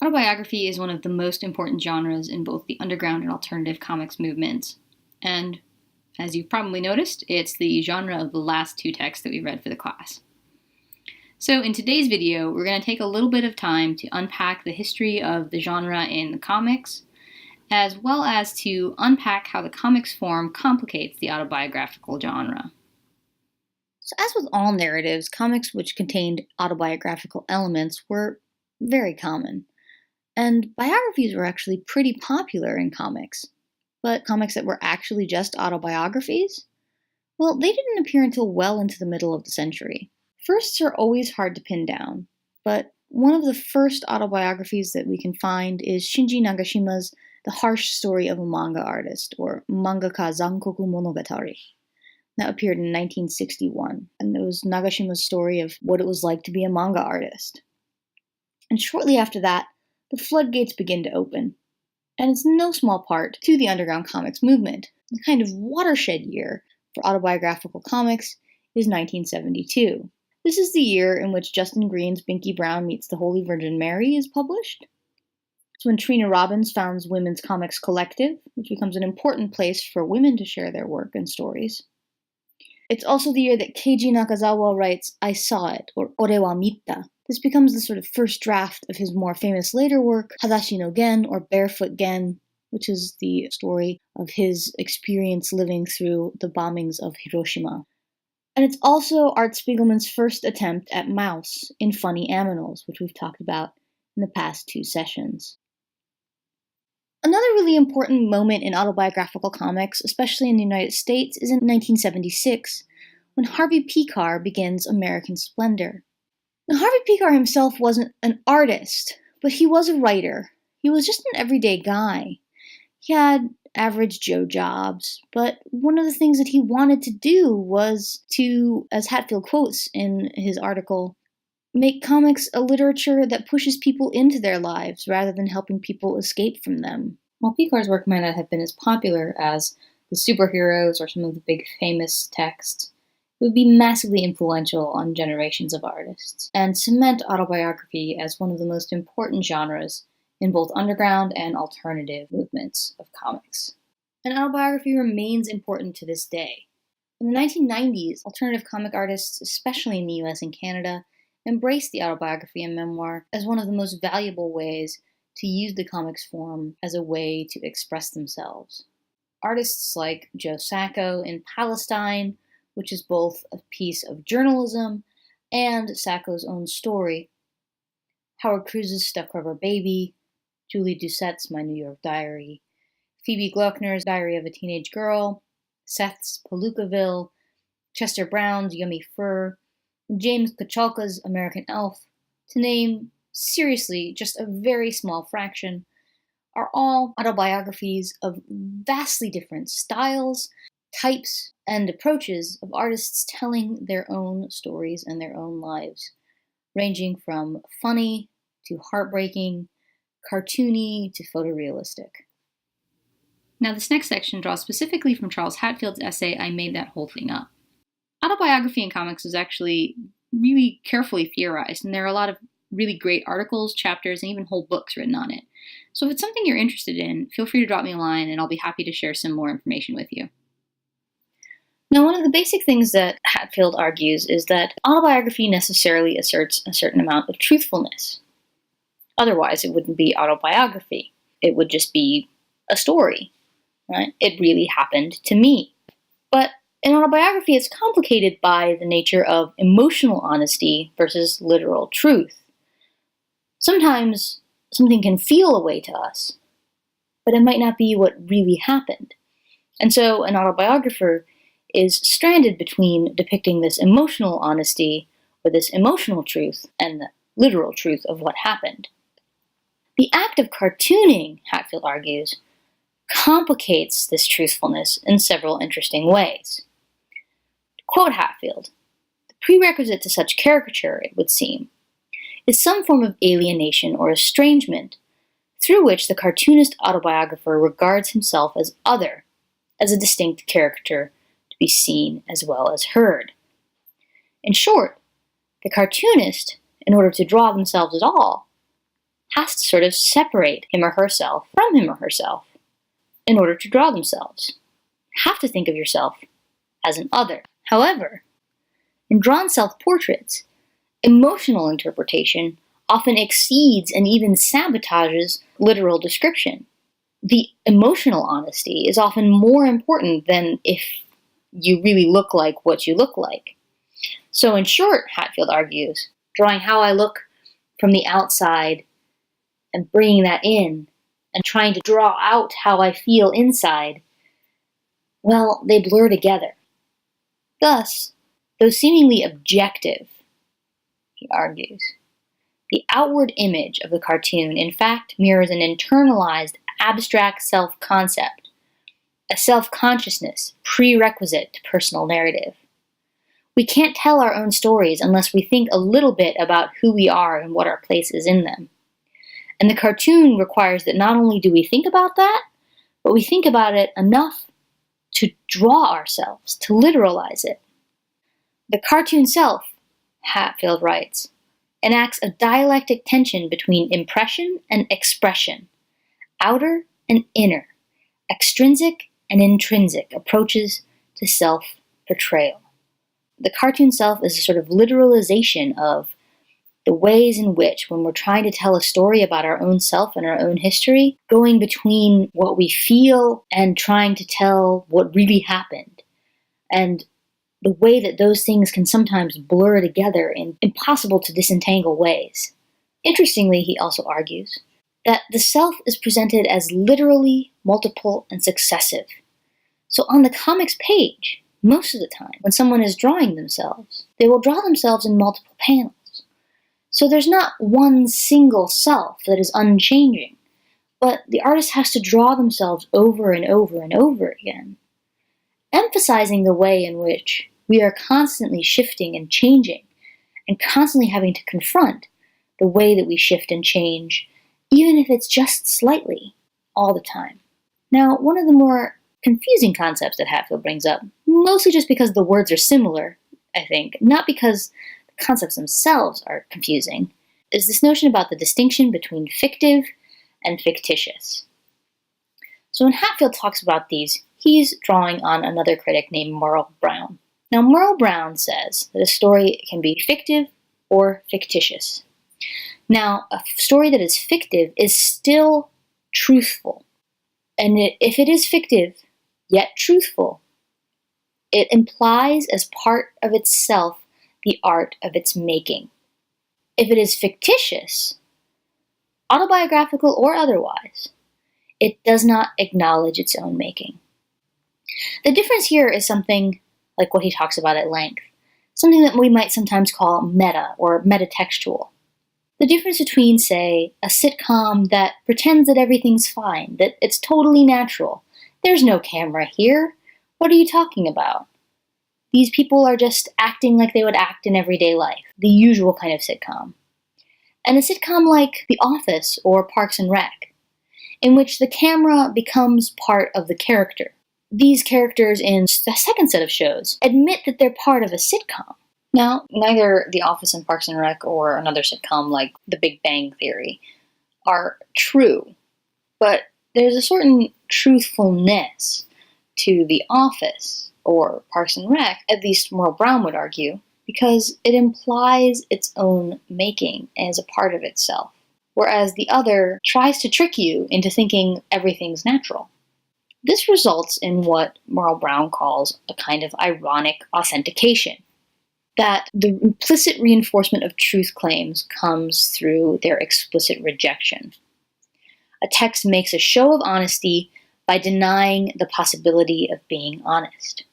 Autobiography is one of the most important genres in both the underground and alternative comics movements. And, as you've probably noticed, it's the genre of the last two texts that we read for the class. So in today's video, we're going to take a little bit of time to unpack the history of the genre in the comics, as well as to unpack how the comics form complicates the autobiographical genre. So as with all narratives, comics which contained autobiographical elements were very common. And biographies were actually pretty popular in comics. But comics that were actually just autobiographies? Well, they didn't appear until well into the middle of the century. Firsts are always hard to pin down, but one of the first autobiographies that we can find is Shinji Nagashima's The Harsh Story of a Manga Artist, or Mangaka Zankoku Monogatari. That appeared in 1961, and it was Nagashima's story of what it was like to be a manga artist. And shortly after that, the floodgates begin to open. And it's no small part to the underground comics movement. The kind of watershed year for autobiographical comics is 1972. This is the year in which Justin Green's Binky Brown Meets the Holy Virgin Mary is published. It's when Trina Robbins founds Women's Comics Collective, which becomes an important place for women to share their work and stories. It's also the year that Keiji Nakazawa writes I Saw It, or Ore wa Mita. This becomes the sort of first draft of his more famous later work, Hadashi no Gen, or Barefoot Gen, which is the story of his experience living through the bombings of Hiroshima. And it's also Art Spiegelman's first attempt at Mouse in Funny Aminals, which we've talked about in the past two sessions. Another really important moment in autobiographical comics, especially in the United States, is in 1976, when Harvey Pekar begins American Splendor. Now, Harvey Pekar himself wasn't an artist, but he was a writer. He was just an everyday guy. He had average Joe jobs, but one of the things that he wanted to do was to, as Hatfield quotes in his article, make comics a literature that pushes people into their lives rather than helping people escape from them. While Pekar's work might not have been as popular as the superheroes or some of the big famous texts, it would be massively influential on generations of artists, and cement autobiography as one of the most important genres in both underground and alternative movements of comics. And autobiography remains important to this day. In the 1990s, alternative comic artists, especially in the US and Canada, embraced the autobiography and memoir as one of the most valuable ways to use the comics form as a way to express themselves. Artists like Joe Sacco in Palestine, which is both a piece of journalism and Sacco's own story, Howard Cruz's Stuck Rubber Baby, Julie Doucette's My New York Diary, Phoebe Gloeckner's Diary of a Teenage Girl, Seth's Palookaville, Chester Brown's Yummy Fur, James Kochalka's American Elf, to name, seriously, just a very small fraction, are all autobiographies of vastly different styles, types, and approaches of artists telling their own stories and their own lives, ranging from funny to heartbreaking, cartoony to photorealistic. Now, this next section draws specifically from Charles Hatfield's essay, I Made That Whole Thing Up. Autobiography in comics is actually really carefully theorized, and there are a lot of really great articles, chapters, and even whole books written on it. So if it's something you're interested in, feel free to drop me a line, and I'll be happy to share some more information with you. Now, one of the basic things that Hatfield argues is that autobiography necessarily asserts a certain amount of truthfulness. Otherwise, it wouldn't be autobiography. It would just be a story, right? It really happened to me. But in autobiography, it's complicated by the nature of emotional honesty versus literal truth. Sometimes something can feel a way to us, but it might not be what really happened. And so an autobiographer is stranded between depicting this emotional honesty or this emotional truth and the literal truth of what happened. The act of cartooning, Hatfield argues, complicates this truthfulness in several interesting ways. To quote Hatfield, the prerequisite to such caricature, it would seem, is some form of alienation or estrangement through which the cartoonist autobiographer regards himself as other, as a distinct character to be seen as well as heard. In short, the cartoonist, in order to draw themselves at all, has to sort of separate him or herself from him or herself in order to draw themselves. You have to think of yourself as an other. However, in drawn self-portraits, emotional interpretation often exceeds and even sabotages literal description. The emotional honesty is often more important than if you really look like what you look like. So in short, Hatfield argues, drawing how I look from the outside and bringing that in and trying to draw out how I feel inside, well, they blur together. Thus, though seemingly objective, he argues, the outward image of the cartoon in fact mirrors an internalized abstract self-concept, a self-consciousness prerequisite to personal narrative. We can't tell our own stories unless we think a little bit about who we are and what our place is in them. And the cartoon requires that not only do we think about that, but we think about it enough to draw ourselves, to literalize it. The cartoon self, Hatfield writes, enacts a dialectic tension between impression and expression, outer and inner, extrinsic and intrinsic approaches to self-portrayal. The cartoon self is a sort of literalization of the ways in which, when we're trying to tell a story about our own self and our own history, going between what we feel and trying to tell what really happened, and the way that those things can sometimes blur together in impossible to disentangle ways. Interestingly, he also argues that the self is presented as literally multiple and successive. So on the comics page, most of the time, when someone is drawing themselves, they will draw themselves in multiple panels. So there's not one single self that is unchanging, but the artist has to draw themselves over and over and over again, emphasizing the way in which we are constantly shifting and changing, and constantly having to confront the way that we shift and change, even if it's just slightly, all the time. Now, one of the more confusing concepts that Hatfield brings up, mostly just because the words are similar, I think, not because the concepts themselves are confusing, is this notion about the distinction between fictive and fictitious. So when Hatfield talks about these, he's drawing on another critic named Merle Brown. Now, Merle Brown says that a story can be fictive or fictitious. Now, a story that is fictive is still truthful. And if it is fictive, yet truthful, it implies as part of itself the art of its making. If it is fictitious, autobiographical or otherwise, it does not acknowledge its own making. The difference here is something like what he talks about at length, something that we might sometimes call meta or metatextual. The difference between, say, a sitcom that pretends that everything's fine, that it's totally natural. There's no camera here. What are you talking about? These people are just acting like they would act in everyday life, the usual kind of sitcom. And a sitcom like The Office or Parks and Rec, in which the camera becomes part of the character. These characters in the second set of shows admit that they're part of a sitcom. Now, neither The Office and Parks and Rec or another sitcom like The Big Bang Theory are true, but there's a certain truthfulness to The Office or Parks and Rec, at least Merle Brown would argue, because it implies its own making as a part of itself, whereas the other tries to trick you into thinking everything's natural. This results in what Merle Brown calls a kind of ironic authentication, that the implicit reinforcement of truth claims comes through their explicit rejection. A text makes a show of honesty by denying the possibility of being honest.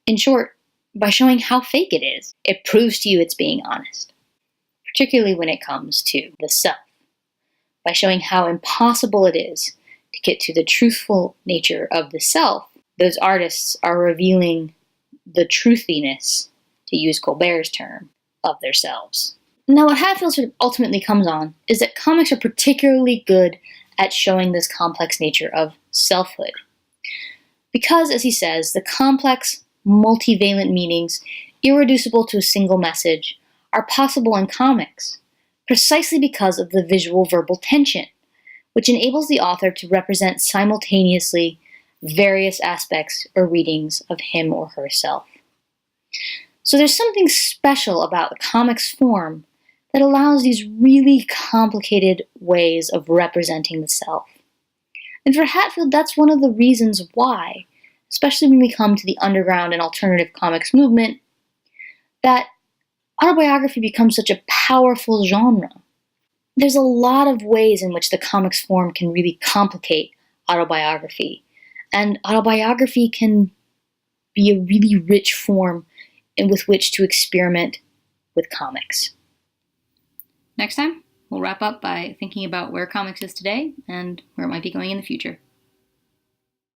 In short, by showing how fake it is, it proves to you it's being honest, particularly when it comes to the self. By showing how impossible it is to get to the truthful nature of the self, those artists are revealing the truthiness, to use Colbert's term, of themselves. Now, what Hatfield sort of ultimately comes on is that comics are particularly good at showing this complex nature of selfhood. Because, as he says, the complex, multivalent meanings, irreducible to a single message, are possible in comics, precisely because of the visual-verbal tension, which enables the author to represent simultaneously various aspects or readings of him or herself. So there's something special about the comics form that allows these really complicated ways of representing the self. And for Hatfield, that's one of the reasons why, especially when we come to the underground and alternative comics movement, that autobiography becomes such a powerful genre. There's a lot of ways in which the comics form can really complicate autobiography, and autobiography can be a really rich form with which to experiment with comics. Next time, we'll wrap up by thinking about where comics is today and where it might be going in the future.